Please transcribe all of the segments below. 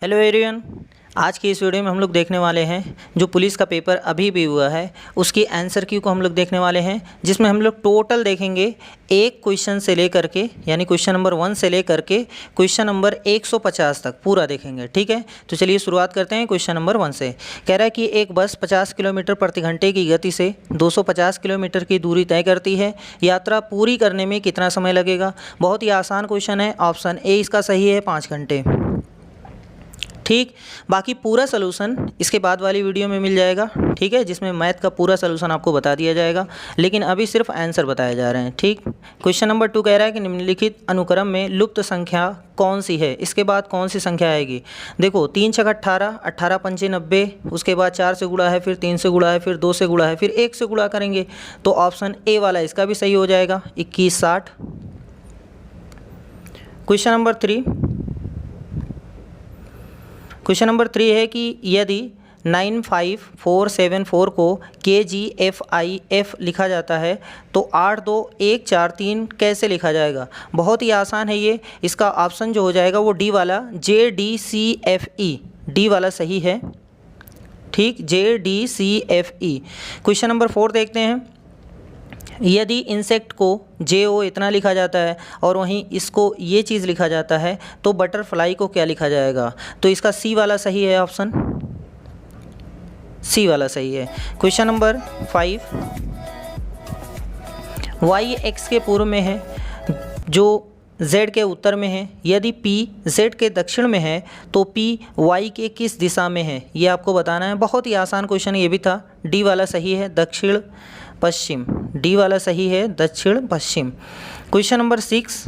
Hello everyone. आज की इस वीडियो में हम लोग देखने वाले हैं जो पुलिस का पेपर अभी भी हुआ है उसकी आंसर की को हम लोग देखने वाले हैं, जिसमें हम लोग टोटल देखेंगे एक क्वेश्चन से लेकर के यानी क्वेश्चन नंबर 1 से लेकर के क्वेश्चन नंबर 150 तक पूरा देखेंगे। ठीक है, तो चलिए शुरुआत करते हैं क्वेश्चन नंबर 1 से। कह रहा है कि एक बस 50 किलोमीटर प्रति घंटे की गति से 250 किलोमीटर की दूरी तय करती है। यात्रा पूरी करने में कितना समय लगेगा? बहुत ही आसान क्वेश्चन है। ऑप्शन ए इसका सही है, 5 घंटे। ठीक, बाकी पूरा सलूशन इसके बाद वाली वीडियो में मिल जाएगा। ठीक है, जिसमें मैथ का पूरा सलूशन आपको बता दिया जाएगा, लेकिन अभी सिर्फ आंसर बताए जा रहे हैं। ठीक, क्वेश्चन नंबर 2 कह रहा है कि निम्नलिखित अनुक्रम में लुप्त संख्या कौन सी है? इसके बाद कौन सी संख्या आएगी? देखो 3 छक 18, 18 पंचे 90, उसके बाद 4 से गुणा है, फिर 3 से गुणा है, फिर 2 से गुणा है, फिर 1 से गुणा करेंगे तो ऑप्शन ए वाला इसका भी सही हो जाएगा, 21 60। क्वेश्चन नंबर 3 है कि यदि 95474 को KGFIF लिखा जाता है तो 82143 कैसे लिखा जाएगा? बहुत ही आसान है ये। इसका ऑप्शन जो हो जाएगा वो डी वाला JDCFE, डी वाला सही है। ठीक, JDCFE। क्वेश्चन नंबर 4 देखते हैं। यदि इंसेक्ट को JO इतना लिखा जाता है और वहीं इसको ये चीज़ लिखा जाता है तो बटरफ्लाई को क्या लिखा जाएगा? तो इसका सी वाला सही है, ऑप्शन सी वाला सही है। क्वेश्चन नंबर 5, Y X के पूर्व में है जो Z के उत्तर में है। यदि P Z के दक्षिण में है तो P Y के किस दिशा में है? ये आपको बताना है। बहुत ही आसान क्वेश्चन ये भी था। डी वाला सही है, दक्षिण पश्चिम। डी वाला सही है, दक्षिण पश्चिम। क्वेश्चन नंबर 6,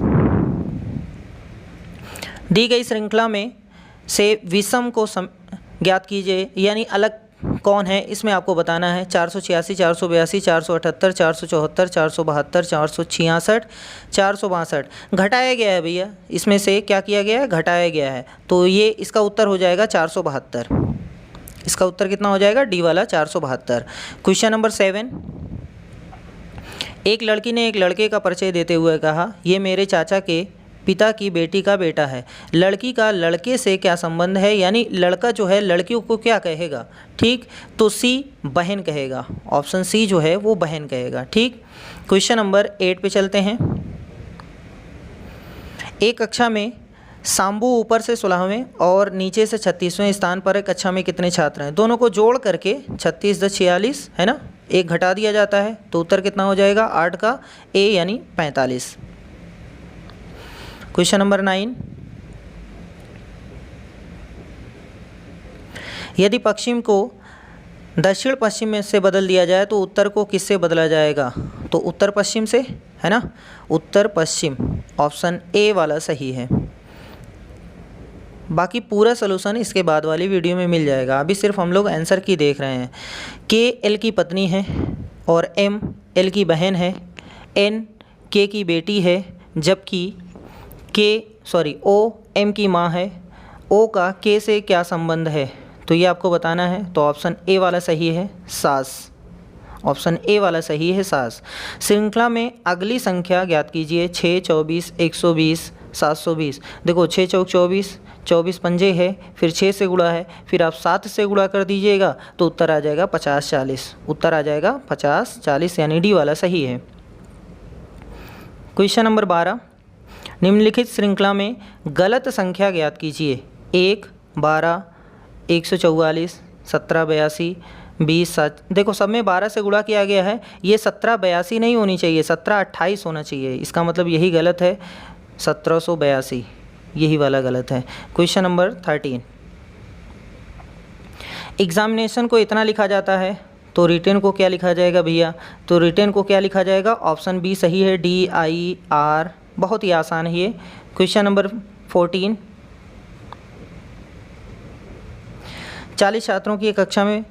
दी गई श्रृंखला में से विषम को ज्ञात कीजिए, यानी अलग कौन है इसमें आपको बताना है। 486, 482, 478, 474, 472, 466, 462 घटाया गया है भैया। इसमें से क्या किया गया है? घटाया गया है। तो ये इसका उत्तर हो जाएगा 472। इसका उत्तर कितना हो जाएगा? डी वाला 472। क्वेश्चन नंबर 7, एक लड़की ने एक लड़के का परिचय देते हुए कहा, ये मेरे चाचा के पिता की बेटी का बेटा है। लड़की का लड़के से क्या संबंध है? यानी लड़का जो है लड़कियों को क्या कहेगा? ठीक, तो सी बहन कहेगा। ऑप्शन सी जो है वो बहन कहेगा। ठीक, क्वेश्चन नंबर 8 पे चलते हैं। एक कक्षा में सांबू ऊपर से 16वें और नीचे से 36वें स्थान पर है। कक्षा में कितने छात्र हैं? दोनों को जोड़ करके 36 + 46 है ना, एक घटा दिया जाता है तो उत्तर कितना हो जाएगा? 8 का ए यानी 45। क्वेश्चन नंबर 9, यदि पश्चिम को दक्षिण पश्चिम में से बदल दिया जाए तो उत्तर को किससे बदला जाएगा? तो उत्तर पश्चिम से, है ना, उत्तर पश्चिम। ऑप्शन ए वाला सही है। बाकी पूरा सलूशन इसके बाद वाली वीडियो में मिल जाएगा। अभी सिर्फ हम लोग आंसर की देख रहे हैं। के एल की पत्नी है और एम एल की बहन है। एन के की बेटी है, जबकि ओ एम की माँ है। ओ का के से क्या संबंध है? तो ये आपको बताना है। तो ऑप्शन ए वाला सही है, सास। ऑप्शन ए वाला सही है, सास। श्रृंखला में अगली संख्या ज्ञात कीजिए। 6, 24, 120, 720। देखो 6 चौक 24, 24 पंजे है, फिर 6 से गुणा है, फिर आप 7 से गुणा कर दीजिएगा तो उत्तर आ जाएगा 50 40। उत्तर आ जाएगा 50 40 यानी डी वाला सही है। क्वेश्चन नंबर 12, निम्नलिखित श्रृंखला में गलत संख्या ज्ञात कीजिए। 1 12, 144, 17 82, 20 7। देखो सब में 12 से गुणा किया गया है। ये 17 82 नहीं होनी चाहिए, 17 28 होना चाहिए। इसका मतलब यही गलत है, 1782 यही वाला गलत है। क्वेश्चन नंबर 13, एग्जामिनेशन को इतना लिखा जाता है तो रिटेन को क्या लिखा जाएगा भैया? तो रिटेन को क्या लिखा जाएगा? ऑप्शन बी सही है, DIR। बहुत ही आसान है ये। क्वेश्चन नंबर 14, 40 छात्रों की एक कक्षा में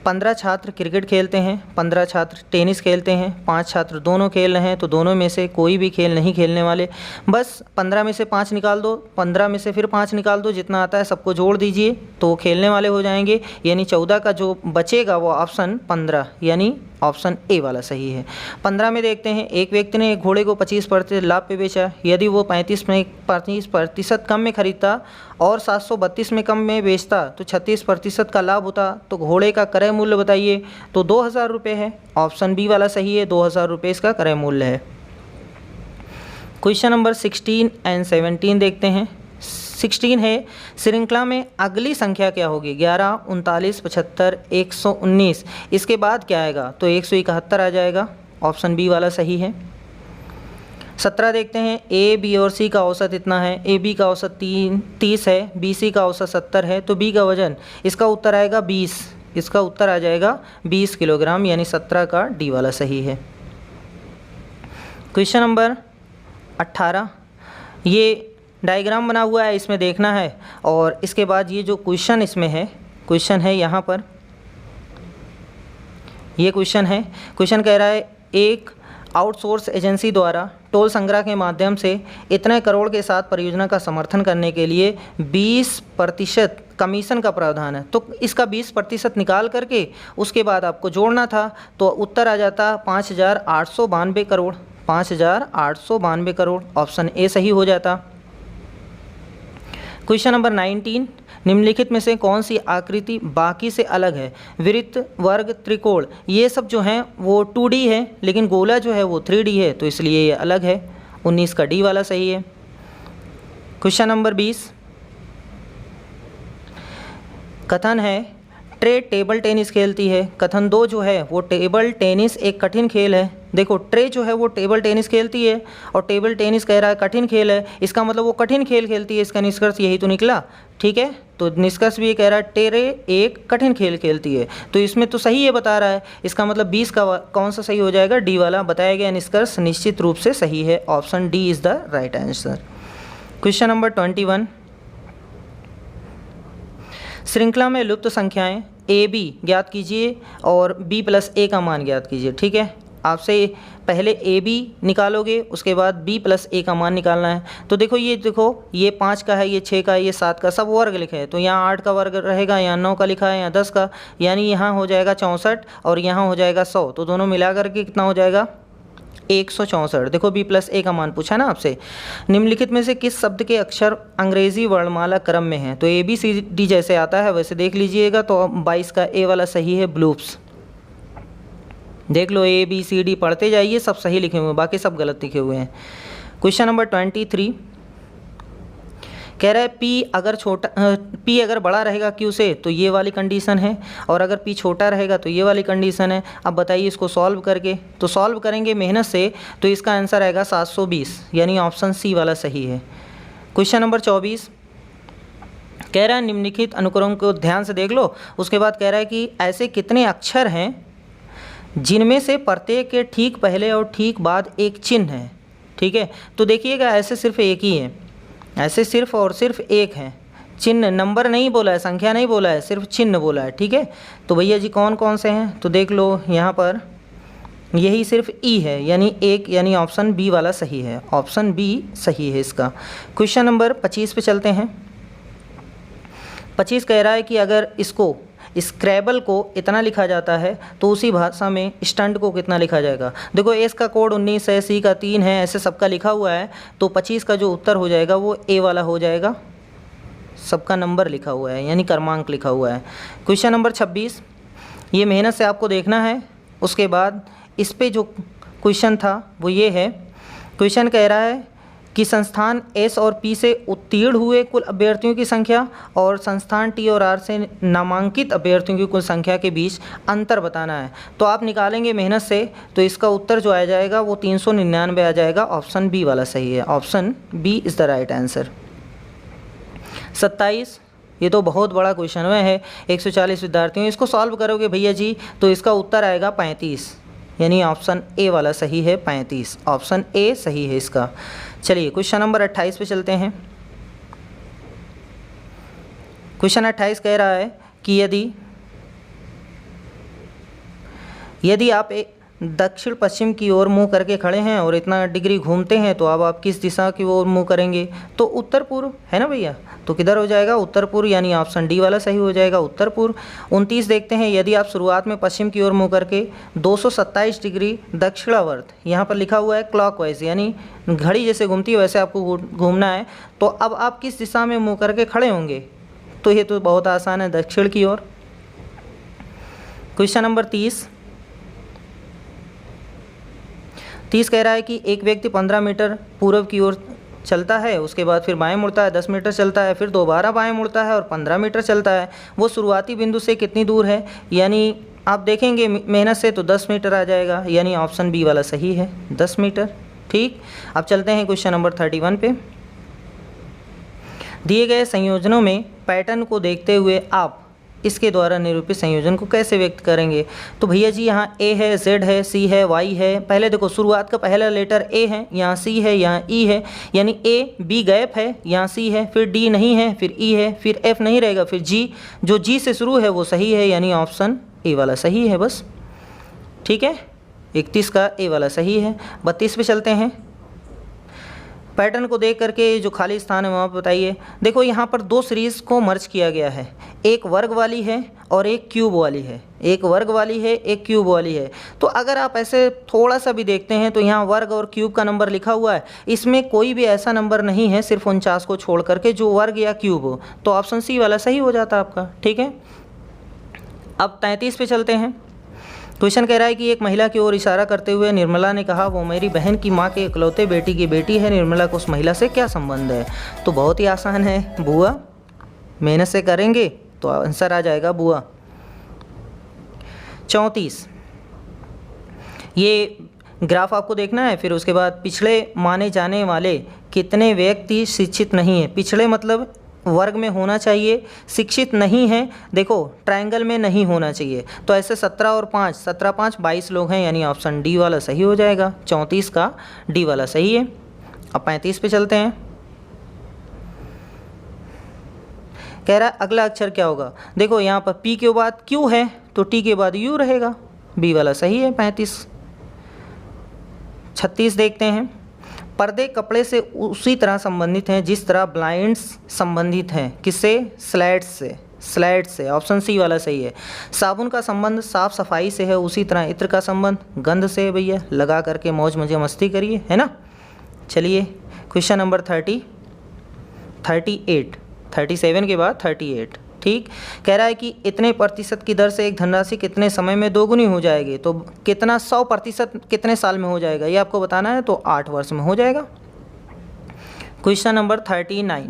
15 छात्र क्रिकेट खेलते हैं, 15 छात्र टेनिस खेलते हैं, 5 छात्र दोनों खेल रहे हैं, तो दोनों में से कोई भी खेल नहीं खेलने वाले। बस 15 में से 5 निकाल दो, 15 में से फिर 5 निकाल दो, जितना आता है सबको जोड़ दीजिए तो वो खेलने वाले हो जाएंगे। यानी 14 का जो बचेगा वो ऑप्शन 15 यानी ऑप्शन ए वाला सही है। 15 में देखते हैं, एक व्यक्ति ने एक घोड़े को 25% लाभ पे बेचा। यदि वो 35% कम में खरीदता और 732 में कम में बेचता तो 36% का लाभ होता। तो घोड़े का क्रय मूल्य बताइए। तो 2000 रुपये है, ऑप्शन बी वाला सही है, 2000 रुपये इसका क्रय मूल्य है। क्वेश्चन नंबर 16 एंड 17 देखते हैं। 16 है, श्रृंखला में अगली संख्या क्या होगी? 11, 39, 75, 119। इसके बाद क्या आएगा? तो 171 आ जाएगा, ऑप्शन बी वाला सही है। 17 देखते हैं, ए बी और सी का औसत इतना है। ए बी का औसत 30 है, बी सी का औसत 70 है, तो बी का वजन, इसका उत्तर आएगा 20। इसका उत्तर आ जाएगा 20 किलोग्राम, यानी 17 का डी वाला सही है। क्वेश्चन नंबर 18, ये डायग्राम बना हुआ है, इसमें देखना है। और इसके बाद ये जो क्वेश्चन इसमें है, क्वेश्चन है यहाँ पर, ये क्वेश्चन है। क्वेश्चन कह रहा है, एक आउटसोर्स एजेंसी द्वारा टोल संग्रह के माध्यम से इतने करोड़ के साथ परियोजना का समर्थन करने के लिए 20% कमीशन का प्रावधान है। तो इसका 20% निकाल करके उसके बाद आपको जोड़ना था, तो उत्तर आ जाता 5892 करोड़। 5892 करोड़, ऑप्शन ए सही हो जाता। क्वेश्चन नंबर 19, निम्नलिखित में से कौन सी आकृति बाकी से अलग है? वृत्त, वर्ग, त्रिकोण, ये सब जो हैं वो 2D है, लेकिन गोला जो है वो 3D है, तो इसलिए ये अलग है। 19 का डी वाला सही है। क्वेश्चन नंबर 20, कथन है, ट्रे टेबल टेनिस खेलती है। कथन 2 जो है वो टेबल टेनिस एक कठिन खेल है। देखो, ट्रे जो है वो टेबल टेनिस खेलती है और टेबल टेनिस कह रहा है कठिन खेल है, इसका मतलब वो कठिन खेल खेलती है, इसका निष्कर्ष यही तो निकला। ठीक है, तो निष्कर्ष भी ये कह रहा है ट्रे एक कठिन खेल खेलती है, तो इसमें तो सही ये बता रहा है। इसका मतलब 20 का कौन सा सही हो जाएगा? डी वाला। बताया गया निष्कर्ष निश्चित रूप से सही है, option D is the right answer. Question number 21, श्रृंखला में लुप्त संख्याएं ए बी ज्ञात कीजिए और बी प्लस ए का मान ज्ञात कीजिए। ठीक है, आपसे पहले ए बी निकालोगे, उसके बाद बी प्लस ए का मान निकालना है। तो देखो, ये 5 का है, ये 6 का है, ये 7 का, सब वर्ग लिखे हैं। तो यहाँ 8 का वर्ग रहेगा, यहाँ 9 का लिखा है, यहाँ 10 का, यानी यहाँ हो जाएगा 64 और यहाँ हो जाएगा 100। तो दोनों मिला करके कितना हो जाएगा? 164। देखो, बी प्लस ए का मान पूछा ना आपसे। निम्नलिखित में से किस शब्द के अक्षर अंग्रेजी वर्णमाला क्रम में हैं? तो ए बी सी डी जैसे आता है वैसे देख लीजिएगा। तो 22 का ए वाला सही है, ब्लूप्स। देख लो, ए बी सी डी पढ़ते जाइए, सब सही लिखे हुए हैं, बाकी सब गलत लिखे हुए हैं। क्वेश्चन नंबर 23 कह रहा है, पी अगर बड़ा रहेगा क्यू से तो ये वाली कंडीशन है, और अगर पी छोटा रहेगा तो ये वाली कंडीशन है। अब बताइए इसको सॉल्व करके। तो सॉल्व करेंगे मेहनत से, तो इसका आंसर आएगा 720, यानी ऑप्शन सी वाला सही है। क्वेश्चन नंबर 24 कह रहा है, निम्नलिखित अनुक्रम को ध्यान से देख लो। उसके बाद कह रहा है कि ऐसे कितने अक्षर हैं जिनमें से प्रत्येक के ठीक पहले और ठीक बाद एक चिन्ह है। ठीक है, तो देखिएगा, ऐसे सिर्फ एक ही है, ऐसे सिर्फ और सिर्फ एक है चिन्ह। नंबर नहीं बोला है, संख्या नहीं बोला है, सिर्फ चिन्ह बोला है। ठीक है, तो भैया जी कौन कौन से हैं? तो देख लो, यहाँ पर यही सिर्फ ई है, यानी एक, यानी ऑप्शन बी वाला सही है, ऑप्शन बी सही है इसका। क्वेश्चन नंबर 25 पे चलते हैं। 25 कह रहा है कि अगर इसको स्क्रैबल को इतना लिखा जाता है तो उसी भाषा में स्टंट को कितना लिखा जाएगा? देखो, एस का कोड 19 है, सी का 3 है, ऐसे सबका लिखा हुआ है। तो 25 का जो उत्तर हो जाएगा वो ए वाला हो जाएगा, सबका नंबर लिखा हुआ है, यानी क्रमांक लिखा हुआ है। क्वेश्चन नंबर 26, ये मेहनत से आपको देखना है। उसके बाद इस पे जो क्वेश्चन था वो ये है। क्वेश्चन कह रहा है कि संस्थान एस और पी से उत्तीर्ण हुए कुल अभ्यर्थियों की संख्या और संस्थान टी और आर से नामांकित अभ्यर्थियों की कुल संख्या के बीच अंतर बताना है। तो आप निकालेंगे मेहनत से, तो इसका उत्तर जो आ जाएगा वो 399 आ जाएगा, ऑप्शन बी वाला सही है, option B is the right answer. 27, ये तो बहुत बड़ा क्वेश्चन है, 140 विद्यार्थियों, इसको सॉल्व करोगे भैया जी तो इसका उत्तर आएगा 35, यानी ऑप्शन ए वाला सही है, 35, ऑप्शन ए सही है इसका। चलिए क्वेश्चन नंबर 28 पे चलते हैं। क्वेश्चन 28 कह रहा है कि यदि आप दक्षिण पश्चिम की ओर मुंह करके खड़े हैं और इतना डिग्री घूमते हैं, तो अब आप किस दिशा की ओर मुंह करेंगे? तो उत्तर पूर्व है ना भैया। तो किधर हो जाएगा? उत्तर पूर्व, यानी ऑप्शन डी वाला सही हो जाएगा, उत्तर पूर्व। 29 देखते हैं, यदि आप शुरुआत में पश्चिम की ओर मुंह करके 227 डिग्री दक्षिणावर्त, यहाँ पर लिखा हुआ है क्लॉकवाइज, यानी घड़ी जैसे घूमती है वैसे आपको घूमना है, तो अब आप किस दिशा में मुँह करके खड़े होंगे? तो ये तो बहुत आसान है, दक्षिण की ओर। क्वेश्चन नंबर 30 कह रहा है कि एक व्यक्ति 15 मीटर पूर्व की ओर चलता है, उसके बाद फिर बाएं मुड़ता है, 10 मीटर चलता है, फिर दोबारा बाएं मुड़ता है और 15 मीटर चलता है। वो शुरुआती बिंदु से कितनी दूर है? यानी आप देखेंगे मेहनत से तो 10 मीटर आ जाएगा, यानी ऑप्शन बी वाला सही है, 10 मीटर। ठीक, अब चलते हैं क्वेश्चन नंबर 31 पे। दिए गए संयोजनों में पैटर्न को देखते हुए आप इसके द्वारा निरूपित संयोजन को कैसे व्यक्त करेंगे? तो भैया जी यहाँ ए है, जेड है, सी है, वाई है। पहले देखो शुरुआत का पहला लेटर ए है, यहाँ सी है, यहाँ ई है, यानी ए बी गैप है, यहाँ सी है, फिर डी नहीं है, फिर ई है, फिर एफ नहीं रहेगा, फिर जी। जो जी से शुरू है वो सही है, यानी ऑप्शन ए वाला सही है बस। ठीक है, 31 का ए वाला सही है। 32 पे चलते हैं। पैटर्न को देख करके जो खाली स्थान है वहाँ पर बताइए। देखो यहाँ पर दो सीरीज़ को मर्ज किया गया है, एक वर्ग वाली है और एक क्यूब वाली है, एक वर्ग वाली है, एक क्यूब वाली है। तो अगर आप ऐसे थोड़ा सा भी देखते हैं तो यहाँ वर्ग और क्यूब का नंबर लिखा हुआ है, इसमें कोई भी ऐसा नंबर नहीं है सिर्फ 49 को छोड़ करके जो वर्ग या क्यूब हो, तो ऑप्शन सी वाला सही हो जाता आपका। ठीक है, अब 33 पे चलते हैं। क्वेश्चन कह रहा है कि एक महिला की ओर इशारा करते हुए निर्मला ने कहा, वो मेरी बहन की माँ के इकलौते बेटी की बेटी है, निर्मला को उस महिला से क्या संबंध है? तो बहुत ही आसान है, बुआ। मेहनत से करेंगे तो आंसर आ जाएगा बुआ। 34, ये ग्राफ आपको देखना है। फिर उसके बाद पिछड़े माने जाने वाले कितने व्यक्ति शिक्षित नहीं हैं? पिछड़े मतलब वर्ग में होना चाहिए, शिक्षित नहीं है, देखो ट्रायंगल में नहीं होना चाहिए। तो ऐसे 17 और 5, 17 5 22 लोग हैं, यानी ऑप्शन डी वाला सही हो जाएगा। 34 का डी वाला सही है। अब 35 पे चलते हैं। कह रहा है अगला अक्षर क्या होगा? देखो यहाँ पर पी के बाद क्यू है तो टी के बाद यू रहेगा, बी वाला सही है 35। 36 देखते हैं। पर्दे कपड़े से उसी तरह संबंधित हैं जिस तरह ब्लाइंड्स संबंधित हैं, किससे? स्लैट्स से, स्लैट से, ऑप्शन सी वाला सही है। साबुन का संबंध साफ सफाई से है, उसी तरह इत्र का संबंध गंध से है। भैया लगा करके मौज मजे मस्ती करिए, है ना। चलिए क्वेश्चन नंबर 37 के बाद 38। ठीक, कह रहा है कि इतने प्रतिशत की दर से एक धनराशि कितने समय में दोगुनी हो जाएगी? तो कितना 100% कितने साल में हो जाएगा ये आपको बताना है, तो 8 वर्ष में हो जाएगा। क्वेश्चन नंबर 39,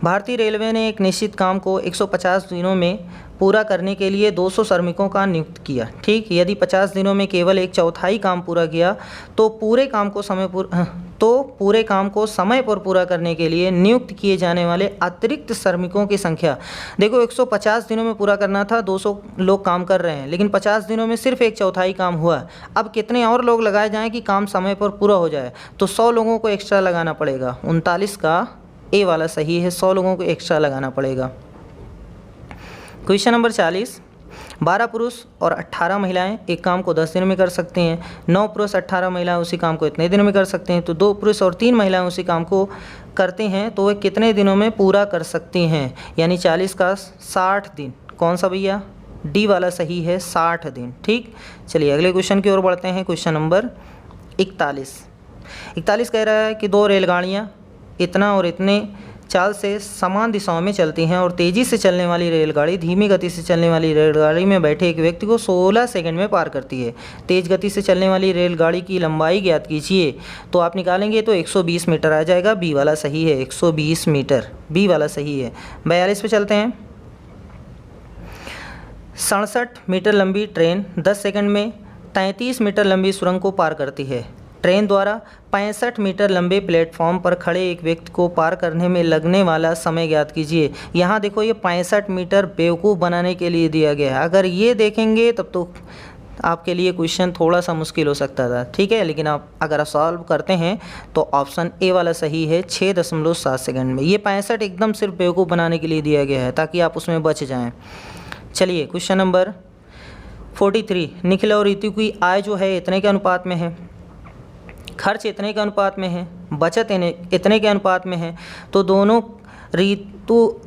भारतीय रेलवे ने एक निश्चित काम को 150 दिनों में पूरा करने के लिए 200 श्रमिकों का नियुक्त किया। ठीक, यदि 50 दिनों में केवल 1/4 काम पूरा किया तो पूरे काम को समय पर पूरा करने के लिए नियुक्त किए जाने वाले अतिरिक्त श्रमिकों की संख्या। देखो 150 दिनों में पूरा करना था, 200 लोग काम कर रहे हैं, लेकिन 50 दिनों में सिर्फ 1/4 काम हुआ। अब कितने और लोग लगाए जाएँ कि काम समय पर पूरा हो जाए? तो 100 लोगों को एक्स्ट्रा लगाना पड़ेगा। 39 का ए वाला सही है, 100 लोगों को एक्स्ट्रा लगाना पड़ेगा। क्वेश्चन नंबर 40, 12 पुरुष और 18 महिलाएं एक काम को 10 दिन में कर सकती हैं। 9 पुरुष 18 महिलाएं उसी काम को इतने दिन में कर सकते हैं। तो 2 पुरुष और 3 महिलाएं उसी काम को करते हैं, तो वे कितने दिनों में पूरा कर सकती हैं? यानी 40 का 60 दिन। कौन सा भैया? डी वाला सही है, 60 दिन। ठीक, चलिए अगले क्वेश्चन की ओर बढ़ते हैं। क्वेश्चन नंबर 41 कह रहा है कि 2 रेलगाड़ियाँ इतना और इतने चाल से समान दिशाओं में चलती हैं और तेज़ी से चलने वाली रेलगाड़ी धीमी गति से चलने वाली रेलगाड़ी में बैठे एक व्यक्ति को 16 सेकंड में पार करती है। तेज़ गति से चलने वाली रेलगाड़ी की लंबाई ज्ञात कीजिए। तो आप निकालेंगे तो 120 मीटर आ जाएगा, बी वाला सही है, 120 मीटर, बी वाला सही है। 42 पे चलते हैं। 67 मीटर लंबी ट्रेन 10 सेकंड में 33 मीटर लंबी सुरंग को पार करती है। ट्रेन द्वारा 65 मीटर लंबे प्लेटफॉर्म पर खड़े एक व्यक्ति को पार करने में लगने वाला समय ज्ञात कीजिए। यहाँ देखो ये 65 मीटर बेवकूफ़ बनाने के लिए दिया गया है। अगर ये देखेंगे तब तो आपके लिए क्वेश्चन थोड़ा सा मुश्किल हो सकता था। ठीक है, लेकिन आप अगर सॉल्व करते हैं तो ऑप्शन ए वाला सही है, 6.7 सेकंड में। ये 65 एकदम सिर्फ बेवकूफ़ बनाने के लिए दिया गया है ताकि आप उसमें बच जाएँ। चलिए क्वेश्चन नंबर 43, निखिल और रितु की आय जो है इतने के अनुपात में है, खर्च इतने के अनुपात में है, बचत इतने के अनुपात में है, तो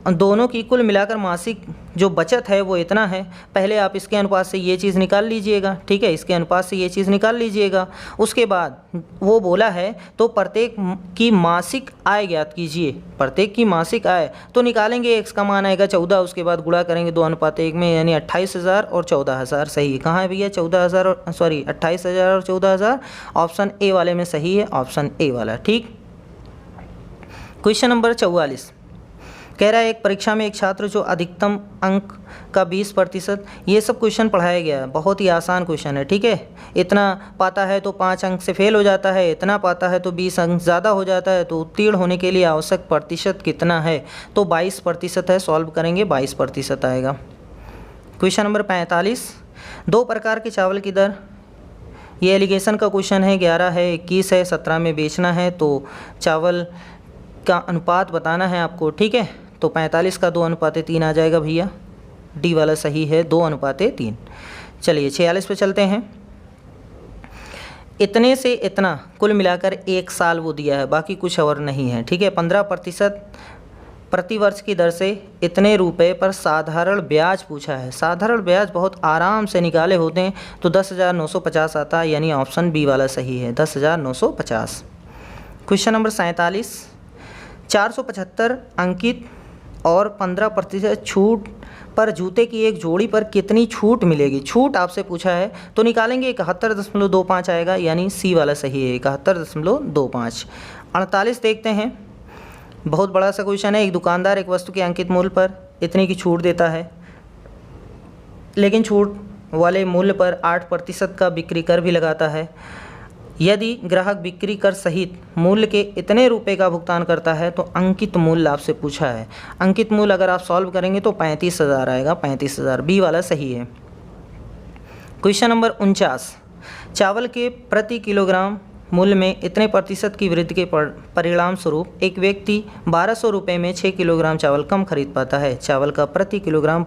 दोनों की कुल मिलाकर मासिक जो बचत है वो इतना है। पहले आप इसके अनुपात से ये चीज़ निकाल लीजिएगा, ठीक है, इसके अनुपात से ये चीज़ निकाल लीजिएगा। उसके बाद वो बोला है तो प्रत्येक की मासिक आय ज्ञात कीजिए। प्रत्येक की मासिक आय तो निकालेंगे, एक्स का मान आएगा 14, उसके बाद गुणा करेंगे 2:1 में, यानी 28,000 और 14,000 सही है। कहाँ है भैया 14,000 और 28,000 और 14,000, ऑप्शन ए वाले में सही है, ऑप्शन ए वाला, ठीक। क्वेश्चन नंबर 44 कह रहा है एक परीक्षा में एक छात्र जो अधिकतम अंक का 20%, ये सब क्वेश्चन पढ़ाया गया है, बहुत ही आसान क्वेश्चन है, ठीक है। इतना पाता है तो 5 अंक से फेल हो जाता है, इतना पाता है तो 20 अंक ज़्यादा हो जाता है, तो उत्तीर्ण होने के लिए आवश्यक प्रतिशत कितना है, तो 22% है। सॉल्व करेंगे 22% आएगा। क्वेश्चन नंबर 45 दो प्रकार के चावल की दर, ये एलिगेशन का क्वेश्चन है, 11 है, 21 है, 17 में बेचना है, तो चावल का अनुपात बताना है आपको, ठीक है। तो 45 का 2:3 आ जाएगा भैया, डी वाला सही है, 2:3। चलिए 46 पे चलते हैं। इतने से इतना कुल मिलाकर 1 साल वो दिया है, बाकी कुछ और नहीं है, ठीक है। 15% प्रति वर्ष की दर से इतने रुपए पर साधारण ब्याज पूछा है। साधारण ब्याज बहुत आराम से निकाले होते हैं, तो 10,950 आता है, यानी ऑप्शन बी वाला सही है, 10,950। क्वेश्चन नंबर 47 475 अंकित और 15% छूट पर जूते की एक जोड़ी पर कितनी छूट मिलेगी। छूट आपसे पूछा है तो निकालेंगे 71.25 आएगा, यानी सी वाला सही है, 71.25। 48 देखते हैं, बहुत बड़ा सा क्वेश्चन है। एक दुकानदार एक वस्तु के अंकित मूल्य पर इतने की छूट देता है, लेकिन छूट वाले मूल्य पर 8% का बिक्री कर भी लगाता है। यदि ग्राहक बिक्री कर सहित मूल्य के इतने रुपए का भुगतान करता है तो अंकित मूल्य आपसे पूछा है। अंकित मूल्य अगर आप सॉल्व करेंगे तो 35,000 आएगा, 35,000 बी वाला सही है। क्वेश्चन नंबर 49 चावल के प्रति किलोग्राम मूल्य में इतने प्रतिशत की वृद्धि के परिणाम स्वरूप एक व्यक्ति 1200 रुपये में 6 किलोग्राम चावल कम खरीद पाता है। चावल का प्रति किलोग्राम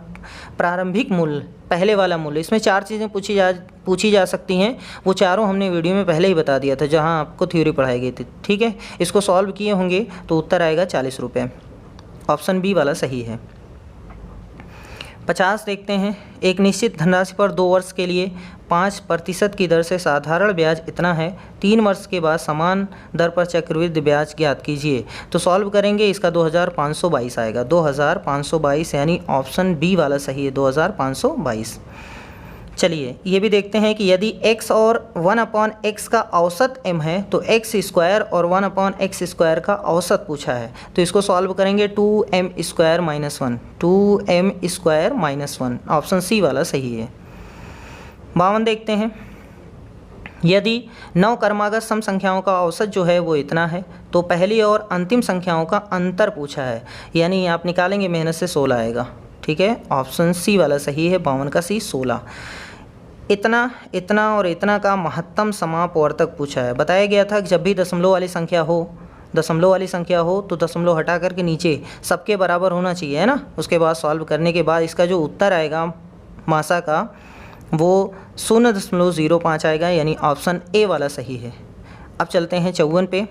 प्रारंभिक मूल्य, पहले वाला मूल्य, इसमें 4 चीज़ें पूछी जा सकती हैं, वो चारों हमने वीडियो में पहले ही बता दिया था जहां आपको थ्योरी पढ़ाई गई थी, ठीक है। इसको सॉल्व किए होंगे तो उत्तर आएगा 40 रुपये, ऑप्शन बी वाला सही है। 50 देखते हैं, एक निश्चित धनराशि पर 2 वर्ष के लिए 5% की दर से साधारण ब्याज इतना है, 3 वर्ष के बाद समान दर पर चक्रवृद्धि ब्याज ज्ञात कीजिए। तो सॉल्व करेंगे, इसका 2522 आएगा, 2522, यानी ऑप्शन बी वाला सही है, 2522। चलिए ये भी देखते हैं कि यदि x और 1/x का औसत m है तो x² और 1/x² का औसत पूछा है, तो इसको सॉल्व करेंगे 2m² - 1 ऑप्शन सी वाला सही है। 52 देखते हैं, यदि 9 क्रमागत सम संख्याओं का औसत जो है वो इतना है तो पहली और अंतिम संख्याओं का अंतर पूछा है, यानी आप निकालेंगे मेहनत से 16 आएगा, ठीक है, ऑप्शन सी वाला सही है, 52 का सी 16। इतना, इतना और इतना का महत्तम समापवर्तक पूछा है। बताया गया था कि जब भी दशमलव वाली संख्या हो तो दशमलव हटा करके नीचे सबके बराबर होना चाहिए, है ना। उसके बाद सॉल्व करने के बाद इसका जो उत्तर आएगा मासा का वो 0.05 आएगा, यानी ऑप्शन ए वाला सही है। अब चलते हैं 54 पे।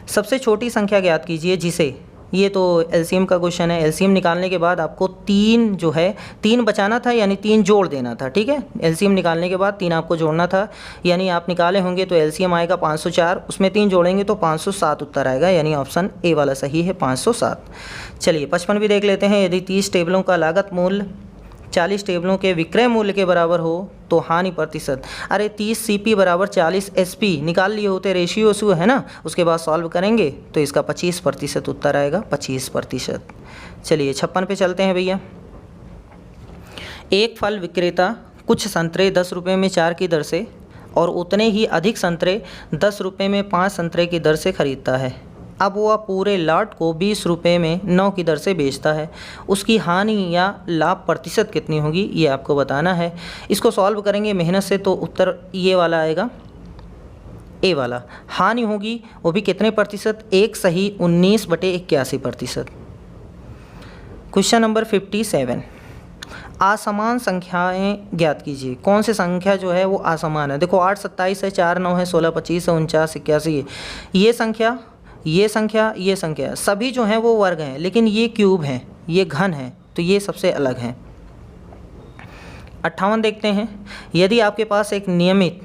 सबसे छोटी संख्या ज्ञात कीजिए जिसे, ये तो एलसीएम का क्वेश्चन है। एलसीएम निकालने के बाद आपको 3 जो है 3 बचाना था, यानी 3 जोड़ देना था, ठीक है। एलसीएम निकालने के बाद 3 आपको जोड़ना था, यानी आप निकाले होंगे तो एलसीएम आएगा 504, उसमें 3 जोड़ेंगे तो 507 उत्तर आएगा, यानी ऑप्शन ए वाला सही है, 507। चलिए 55 भी देख लेते हैं। यदि 30 टेबलों का लागत मूल्य 40 टेबलों के विक्रय मूल्य के बराबर हो तो हानि प्रतिशत, अरे 30 CP बराबर 40 SP निकाल लिए होते, रेशियो शू है ना। उसके बाद सॉल्व करेंगे तो इसका 25% उत्तर आएगा, 25%। चलिए 56 पे चलते हैं भैया। एक फल विक्रेता कुछ संतरे 10 रुपये में 4 की दर से और उतने ही अधिक संतरे 10 रुपये में 5 संतरे की दर से खरीदता है। अब वह पूरे लॉट को 20 रुपये में 9 की दर से बेचता है। उसकी हानि या लाभ प्रतिशत कितनी होगी ये आपको बताना है। इसको सॉल्व करेंगे मेहनत से तो उत्तर ये वाला आएगा, ए वाला। हानि होगी वो भी कितने प्रतिशत, 1 सही 19/81%। क्वेश्चन नंबर 57, असमान संख्याएं ज्ञात कीजिए। कौन सी संख्या जो है वो असमान है? देखो 8 27 है, 4 9 है, 16 25 है, 49 81 है। ये संख्या, ये संख्या, ये संख्या सभी जो हैं वो वर्ग हैं, लेकिन ये क्यूब हैं, ये घन हैं, तो ये सबसे अलग हैं। 58 देखते हैं। यदि आपके पास एक नियमित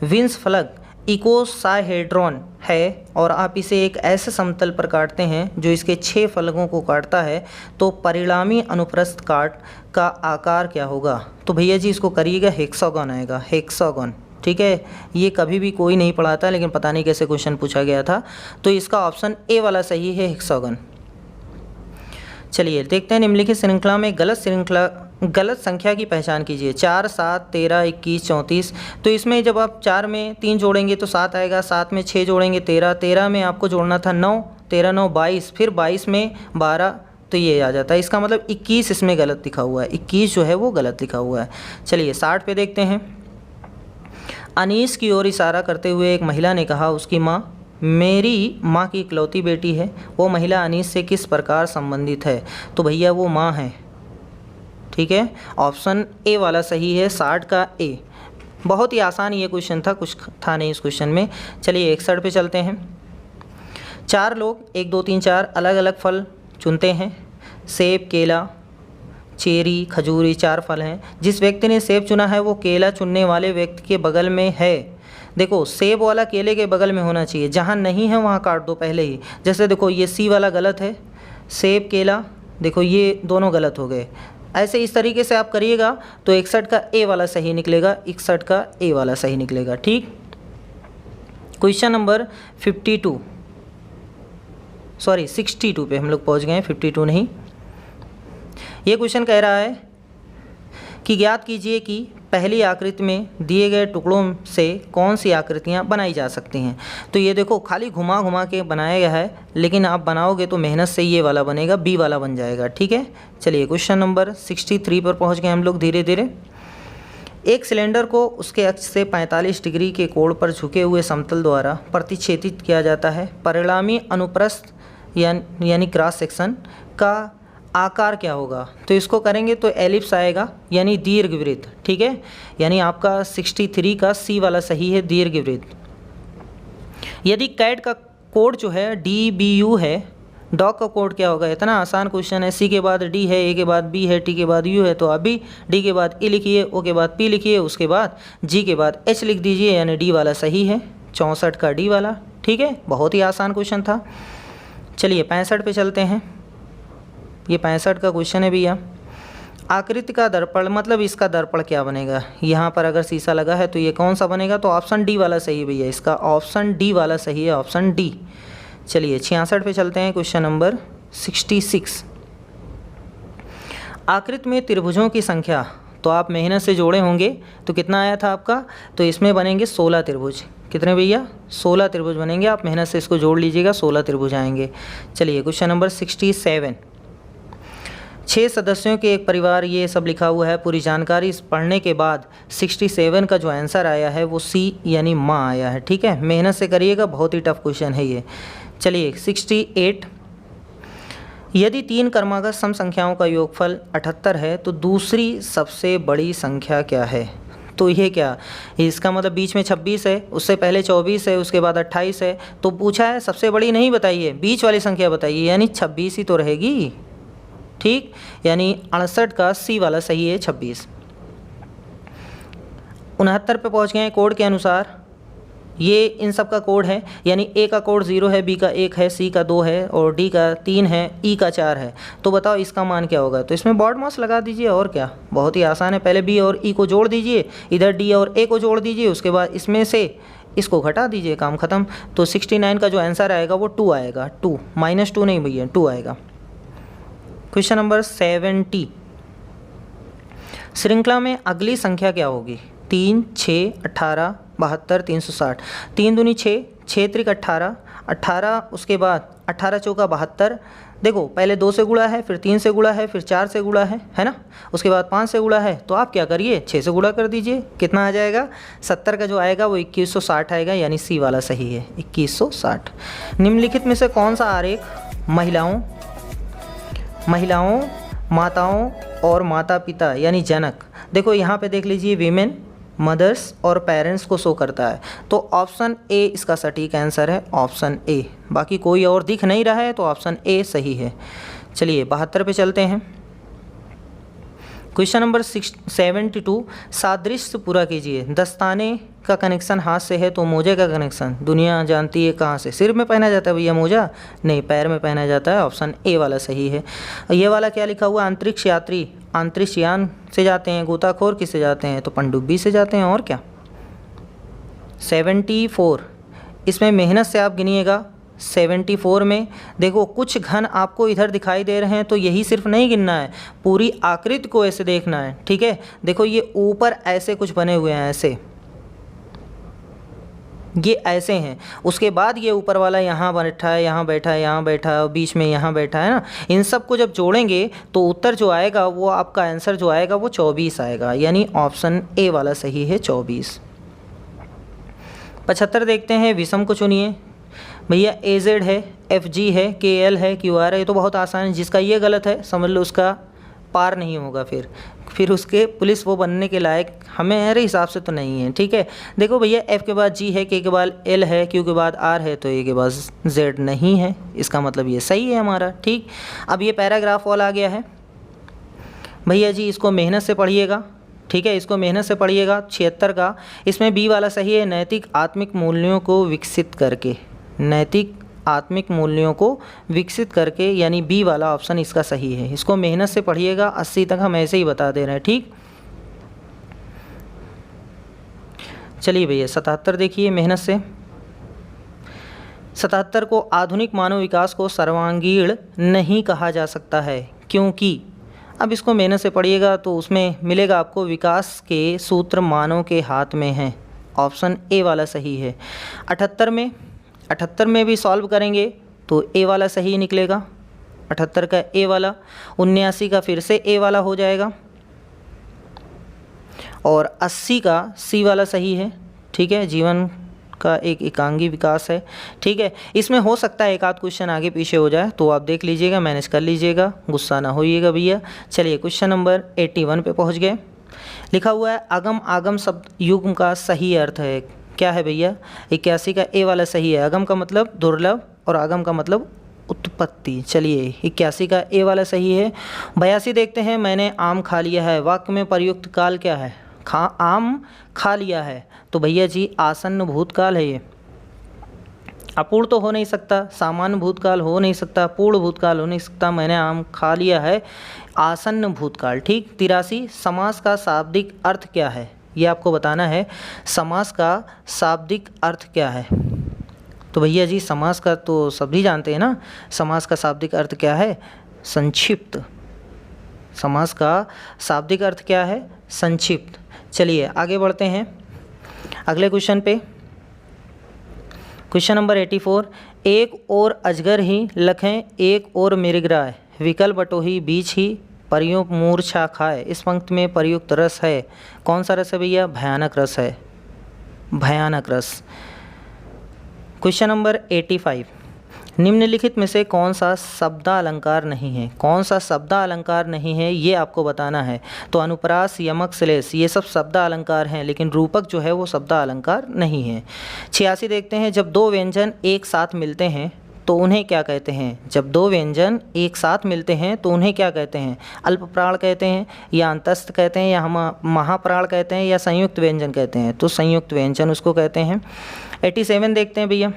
विंस फलक इकोसाहेड्रॉन है और आप इसे एक ऐसे समतल पर काटते हैं जो इसके 6 फलकों को काटता है, तो परिणामी अनुप्रस्थ काट का आकार क्या होगा? तो भैया जी इसको करिएगा, हेक्सागोन आएगा, हेक्सागोन। ठीक है, ये कभी भी कोई नहीं पढ़ाता, लेकिन पता नहीं कैसे क्वेश्चन पूछा गया था, तो इसका ऑप्शन ए वाला सही है, हेक्सागोन। चलिए देखते हैं, निम्नलिखित श्रृंखला में गलत संख्या की पहचान कीजिए। 4 7 13 21 34। तो इसमें जब आप 4 में 3 जोड़ेंगे तो 7 आएगा, 7 में 6 जोड़ेंगे 13, 13 में आपको जोड़ना था 9, 13 9 22, फिर 22 में 12, तो ये आ जाता है। इसका मतलब 21 इसमें गलत लिखा हुआ है, 21 जो है वो गलत लिखा हुआ है। चलिए 60 पे देखते हैं। अनीस की ओर इशारा करते हुए एक महिला ने कहा, उसकी माँ मेरी माँ की इकलौती बेटी है। वो महिला अनीस से किस प्रकार संबंधित है? तो भैया वो माँ है। ठीक है, ऑप्शन ए वाला सही है, 60 का ए। बहुत ही आसान ये क्वेश्चन था, कुछ था नहीं इस क्वेश्चन में। चलिए 61 पे चलते हैं। 4 लोग 1 2 3 4 अलग अलग फल चुनते हैं। सेब, केला, चेरी, खजूरी 4 फल हैं। जिस व्यक्ति ने सेब चुना है वो केला चुनने वाले व्यक्ति के बगल में है। देखो सेब वाला केले के बगल में होना चाहिए, जहाँ नहीं है वहाँ काट दो पहले ही। जैसे देखो ये सी वाला गलत है, सेब केला, देखो ये दोनों गलत हो गए। ऐसे इस तरीके से आप करिएगा तो 61 का ए वाला सही निकलेगा, 61 का ए वाला सही निकलेगा। ठीक, क्वेश्चन नंबर 62 पे हम लोग पहुँच गए हैं, 52 नहीं। ये क्वेश्चन कह रहा है कि ज्ञात कीजिए कि पहली आकृति में दिए गए टुकड़ों से कौन सी आकृतियाँ बनाई जा सकती हैं। तो ये देखो खाली घुमा घुमा के बनाया गया है, लेकिन आप बनाओगे तो मेहनत से ये वाला बनेगा, बी वाला बन जाएगा। ठीक है, चलिए क्वेश्चन नंबर 63 पर पहुंच गए हम लोग धीरे धीरे। एक सिलेंडर को उसके अक्ष से 45 डिग्री के कोण पर झुके हुए समतल द्वारा प्रतिच्छेदित किया जाता है। परिणामी अनुप्रस्थ यानी क्रॉस सेक्शन का आकार क्या होगा? तो इसको करेंगे तो एलिप्स आएगा, यानी दीर्घवृत्त। ठीक है, यानी आपका 63 का सी वाला सही है, दीर्घवृत्त। यदि कैट का कोड जो है DBU है, डॉग का कोड क्या होगा? इतना आसान क्वेश्चन है। सी के बाद डी है, ए के बाद बी है, टी के बाद यू है, तो अभी डी के बाद ई लिखिए, ओ के बाद पी लिखिए, उसके बाद जी के बाद एच लिख दीजिए, यानी डी वाला सही है, 64 का डी वाला। ठीक है, बहुत ही आसान क्वेश्चन था। चलिए 65 पे चलते हैं। ये 65 का क्वेश्चन है भैया। आकृति का दर्पण, मतलब इसका दर्पण क्या बनेगा? यहाँ पर अगर शीशा लगा है तो ये कौन सा बनेगा? तो ऑप्शन डी वाला सही है भैया, इसका ऑप्शन डी वाला सही है, ऑप्शन डी। चलिए 66 पे चलते हैं, क्वेश्चन नंबर 66। आकृति में त्रिभुजों की संख्या, तो आप मेहनत से जोड़े होंगे तो कितना आया था आपका? तो इसमें बनेंगे 16 त्रिभुज। कितने भैया? 16 त्रिभुज बनेंगे। आप मेहनत से इसको जोड़ लीजिएगा, 16 त्रिभुज आएंगे। चलिए क्वेश्चन नंबर 67। 6 सदस्यों के एक परिवार, ये सब लिखा हुआ है। पूरी जानकारी पढ़ने के बाद 67 का जो आंसर आया है वो सी यानी माँ आया है। ठीक है, मेहनत से करिएगा, बहुत ही टफ क्वेश्चन है ये। चलिए 68। यदि 3 क्रमागत सम संख्याओं का योगफल 78 है तो दूसरी सबसे बड़ी संख्या क्या है? तो ये क्या, इसका मतलब बीच में 26 है, उससे पहले 24 है, उसके बाद 28 है। तो पूछा है सबसे बड़ी नहीं बताइए, बीच वाली संख्या बताइए, यानी 26 ही तो रहेगी। ठीक, यानी 68 का सी वाला सही है, 26। 69 पे पहुंच गए। कोड के अनुसार ये इन सब का कोड है, यानी ए का कोड 0 है, बी का 1 है, सी का 2 है, और डी का 3 है, ई का 4 है। तो बताओ इसका मान क्या होगा? तो इसमें बॉड मास लगा दीजिए, और क्या, बहुत ही आसान है। पहले बी और ई को जोड़ दीजिए, इधर डी और ए को जोड़ दीजिए, उसके बाद इसमें से इसको घटा दीजिए, काम ख़त्म। तो 69 का जो आंसर आएगा वो 2 आएगा, 2 -2 नहीं भैया, 2 आएगा। Question number 70। श्रृंखला में अगली संख्या क्या होगी? 3 6 18 72 360। 3 दूनी 6, 6 त्रिक 18, 18 उसके बाद 18 चौका 72। देखो पहले 2 से गुणा है, फिर 3 से गुणा है, फिर 4 से गुणा है ना, उसके बाद 5 से गुणा है। तो आप क्या करिए, 6 से गुणा कर दीजिए। कितना आ जाएगा? 70 का जो आएगा वो 2160 आएगा, यानी सी वाला सही है, 2160। निम्नलिखित में से कौन सा आरेख महिलाओं माताओं और माता पिता यानी जनक। देखो यहाँ पे देख लीजिए वीमेन, मदर्स और पेरेंट्स को शो करता है, तो ऑप्शन ए इसका सटीक आंसर है, ऑप्शन ए। बाकी कोई और दिख नहीं रहा है तो ऑप्शन ए सही है। चलिए 72 पे चलते हैं। क्वेश्चन नंबर 72, सादृश्य पूरा कीजिए। दस्ताने का कनेक्शन हाथ से है तो मोजे का कनेक्शन दुनिया जानती है कहाँ से? सिर में पहना जाता है भैया मोजा? नहीं, पैर में पहना जाता है, ऑप्शन ए वाला सही है। ये वाला क्या लिखा हुआ? अंतरिक्ष यात्री अंतरिक्ष यान से जाते हैं, गोताखोर किससे जाते हैं? तो पनडुब्बी से जाते हैं, और क्या। 74, इसमें मेहनत से आप गिनिएगा। 74 में देखो कुछ घन आपको इधर दिखाई दे रहे हैं, तो यही सिर्फ नहीं गिनना है, पूरी आकृति को ऐसे देखना है, ठीक है। देखो ये ऊपर ऐसे कुछ बने हुए हैं, ऐसे ये ऐसे हैं, उसके बाद ये ऊपर वाला यहाँ बैठा है, यहाँ बैठा है, यहाँ बैठा है, और बीच में यहाँ बैठा है ना। इन सब को जब जोड़ेंगे तो उत्तर जो आएगा वो आपका आंसर जो आएगा वो 24 आएगा, यानी ऑप्शन ए वाला सही है, 24। 75 देखते हैं, विषम को चुनिए। भैया AZ है, FG है, KL है, QR है, ये तो बहुत आसान है। जिसका ये गलत है समझ लो उसका पार नहीं होगा, फिर उसके पुलिस वो बनने के लायक हमारे हिसाब से तो नहीं है, ठीक है। देखो भैया F के बाद G है, K के बाद L है, Q के बाद R है, तो A के बाद Z नहीं है, इसका मतलब ये सही है हमारा, ठीक। अब ये पैराग्राफ वाला आ गया है भैया जी, इसको मेहनत से पढ़िएगा, ठीक है, इसको मेहनत से पढ़िएगा। 76 का, इसमें B वाला सही है, नैतिक आत्मिक मूल्यों को विकसित करके, नैतिक आत्मिक मूल्यों को विकसित करके, यानी बी वाला ऑप्शन इसका सही है। इसको मेहनत से पढ़िएगा, 80 तक हम ऐसे ही बता दे रहे हैं, ठीक। चलिए भैया 77 देखिए मेहनत से। 77 को, आधुनिक मानव विकास को सर्वांगीण नहीं कहा जा सकता है क्योंकि, अब इसको मेहनत से पढ़िएगा तो उसमें मिलेगा आपको विकास के सूत्र मानव के हाथ में हैं, ऑप्शन ए वाला सही है। 78 में भी सॉल्व करेंगे तो ए वाला सही निकलेगा, 78 का ए वाला। 79 का फिर से ए वाला हो जाएगा, और 80 का सी वाला सही है, ठीक है। जीवन का एक एकांगी विकास है, ठीक है। इसमें हो सकता है एक आध क्वेश्चन आगे पीछे हो जाए, तो आप देख लीजिएगा, मैनेज कर लीजिएगा, गुस्सा ना होइएगा भैया। चलिए क्वेश्चन नंबर 81 पे पहुंच गए। लिखा हुआ है अगम आगम शब्द युग्म का सही अर्थ है, क्या है भैया? 81 का ए वाला सही है, अगम का मतलब दुर्लभ और आगम का मतलब उत्पत्ति। चलिए 81 का ए वाला सही है। 82 देखते हैं, मैंने आम खा लिया है, वाक्य में प्रयुक्त काल क्या है? आम खा लिया है, तो भैया जी आसन्न भूतकाल है ये। अपूर्ण तो हो नहीं सकता, सामान्य भूतकाल हो नहीं सकता, पूर्ण भूतकाल हो नहीं सकता, मैंने आम खा लिया है, आसन्न भूतकाल, ठीक। 83 समास का शाब्दिक अर्थ क्या है? ये आपको बताना है, समास का शाब्दिक अर्थ क्या है। तो भैया जी समास का तो सभी जानते हैं ना, समास का शाब्दिक अर्थ क्या है? संक्षिप्त। समास का शाब्दिक अर्थ क्या है? संक्षिप्त। चलिए आगे बढ़ते हैं अगले क्वेश्चन पे। क्वेश्चन नंबर 84, एक और अजगर ही लखें, एक और मृगराय, विकल बटोही बीच ही परियों मूर्छा खाए। इस पंक्ति में प्रयुक्त रस है, कौन सा रस है भैया? भयानक रस है, भयानक रस। क्वेश्चन नंबर 85, निम्नलिखित में से कौन सा शब्दालंकार नहीं है? कौन सा शब्दालंकार नहीं है ये आपको बताना है। तो अनुप्रास, यमक, श्लेष ये सब शब्दालंकार हैं, लेकिन रूपक जो है वो शब्दालंकार नहीं है। 86 देखते हैं, जब दो व्यंजन एक साथ मिलते हैं तो उन्हें क्या कहते हैं? जब दो व्यंजन एक साथ मिलते हैं तो उन्हें क्या कहते हैं? अल्प प्राण कहते हैं, या अंतस्थ कहते हैं, या हम महाप्राण कहते हैं, या संयुक्त व्यंजन कहते हैं? तो संयुक्त व्यंजन उसको कहते हैं। 87 देखते हैं भैया,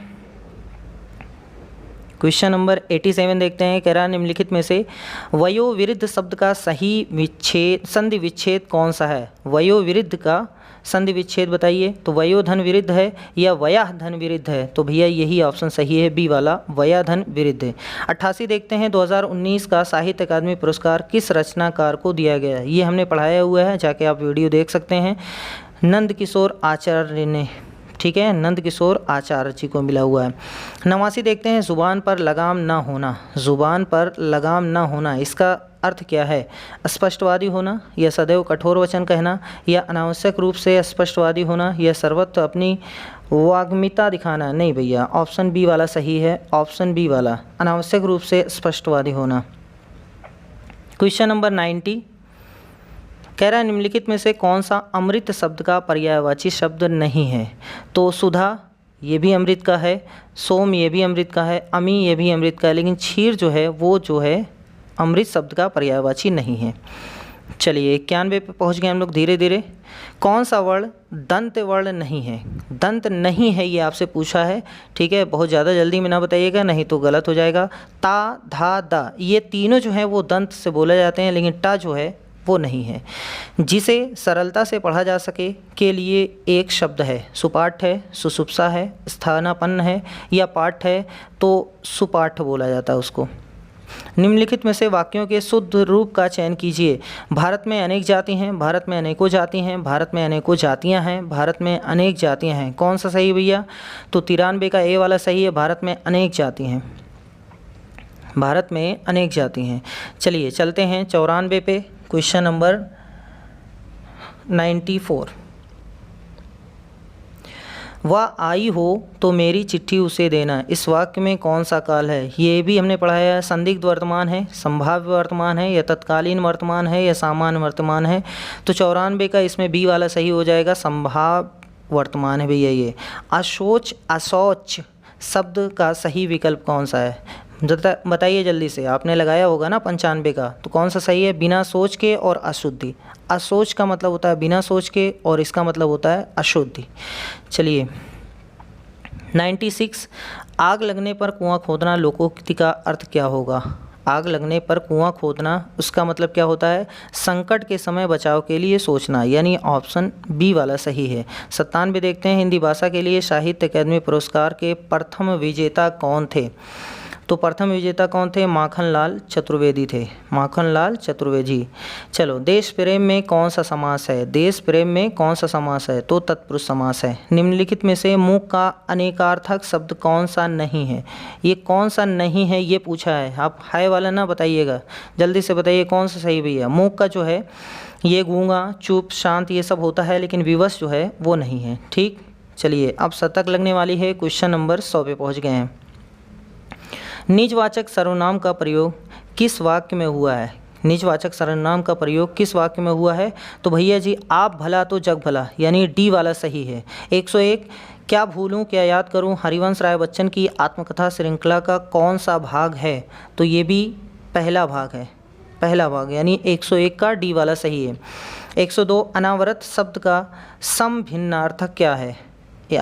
क्वेश्चन नंबर 87 देखते हैं, कह रहा निम्नलिखित में से वयोविरुद्ध शब्द का सही विच्छेद संधि विच्छेद कौन सा है? वयोविरुद्ध का संधि विच्छेद बताइए। तो वयोधन विरुद्ध है या वयाह धन विरुद्ध है? तो भैया यही ऑप्शन सही है, बी वाला वयाधन विरुद्ध है। 88 देखते हैं, 2019 का साहित्य अकादमी पुरस्कार किस रचनाकार को दिया गया है? ये हमने पढ़ाया हुआ है, जाके आप वीडियो देख सकते हैं। नंद किशोर आचार्य ने, ठीक है, नंद किशोर आचार्य जी को मिला हुआ है। 89 देखते हैं, जुबान पर लगाम ना होना, जुबान पर लगाम ना होना इसका अर्थ क्या है? स्पष्टवादी होना, या सदैव कठोर वचन कहना, या अनावश्यक रूप से स्पष्टवादी होना, या सर्वत्र अपनी वाग्मिता दिखाना? नहीं भैया, ऑप्शन बी वाला सही है, ऑप्शन बी वाला, अनावश्यक रूप से स्पष्टवादी होना। क्वेश्चन नंबर 90 कह रहा है निम्नलिखित में से कौन सा अमृत शब्द का पर्यायवाची शब्द नहीं है। तो सुधा ये भी अमृत का है, सोम ये भी अमृत का है, अमी ये भी अमृत का है, लेकिन क्षीर जो है वो जो है अमृत शब्द का पर्यायवाची नहीं है। चलिए 91 पे पहुंच गए हम लोग धीरे धीरे। कौन सा वर्ण दंत वर्ण नहीं है? दंत नहीं है ये आपसे पूछा है, ठीक है। बहुत ज़्यादा जल्दी में ना बताइएगा, नहीं तो गलत हो जाएगा। ता, धा, दा ये तीनों जो हैं वो दंत से बोले जाते हैं, लेकिन टा जो है वो नहीं है। जिसे सरलता से पढ़ा जा सके के लिए एक शब्द है, सुपाठ है, सुसुप्सा है, स्थानापन्न है या पाठ है, तो सुपाठ बोला जाता है उसको। निम्नलिखित में से वाक्यों के शुद्ध रूप का चयन कीजिए। भारत में अनेक जाति हैं, भारत में अनेकों जाति हैं, भारत में अनेकों जातियां हैं, भारत में अनेक जातियां हैं। कौन सा सही भैया? तो 93 का ए वाला सही है, भारत में अनेक जाति हैं, भारत में अनेक जाति हैं। चलिए चलते हैं 94 पे, क्वेश्चन नंबर 94। वह आई हो तो मेरी चिट्ठी उसे देना, इस वाक्य में कौन सा काल है? ये भी हमने पढ़ाया है। संदिग्ध वर्तमान है, संभाव्य वर्तमान है या तत्कालीन वर्तमान है या सामान्य वर्तमान है। तो 94 का इसमें बी वाला सही हो जाएगा, संभाव्य वर्तमान है भैया ये। अशोच अशौच शब्द का सही विकल्प कौन सा है? बताइए जल्दी से, आपने लगाया होगा ना 95 का, तो कौन सा सही है? बिना सोच के और अशुद्धि। अशोच का मतलब होता है बिना सोच के और इसका मतलब होता है अशुद्धि। चलिए 96 आग लगने पर कुआं खोदना लोकोक्ति का अर्थ क्या होगा? आग लगने पर कुआं खोदना उसका मतलब क्या होता है? संकट के समय बचाव के लिए सोचना, यानी ऑप्शन बी वाला सही है। 97 देखते हैं, हिंदी भाषा के लिए साहित्य अकादमी पुरस्कार के प्रथम विजेता कौन थे? तो प्रथम विजेता कौन थे? माखनलाल चतुर्वेदी थे, माखनलाल चतुर्वेदी। चलो देश प्रेम में कौन सा समास है? देश प्रेम में कौन सा समास है? तो तत्पुरुष समास है। निम्नलिखित में से मूक का अनेकार्थक शब्द कौन सा नहीं है? ये कौन सा नहीं है ये पूछा है, आप हाय वाला ना बताइएगा, जल्दी से बताइए कौन सा सही भैया। मूक का जो है ये गूंगा, चुप, शांत ये सब होता है, लेकिन विवश जो है वो नहीं है, ठीक। चलिए अब शतक लगने वाली है, क्वेश्चन नंबर 100 पे पहुँच गए हैं। निजवाचक सर्वनाम का प्रयोग किस वाक्य में हुआ है? निजवाचक सर्वनाम का प्रयोग किस वाक्य में हुआ है? तो भैया जी आप भला तो जग भला, यानी डी वाला सही है। 101 क्या भूलूं क्या याद करूं हरिवंश राय बच्चन की आत्मकथा श्रृंखला का कौन सा भाग है? तो ये भी पहला भाग है, पहला भाग, यानी 101 का डी वाला सही है। 102 अनावरत शब्द का समभिन्नार्थक क्या है? ये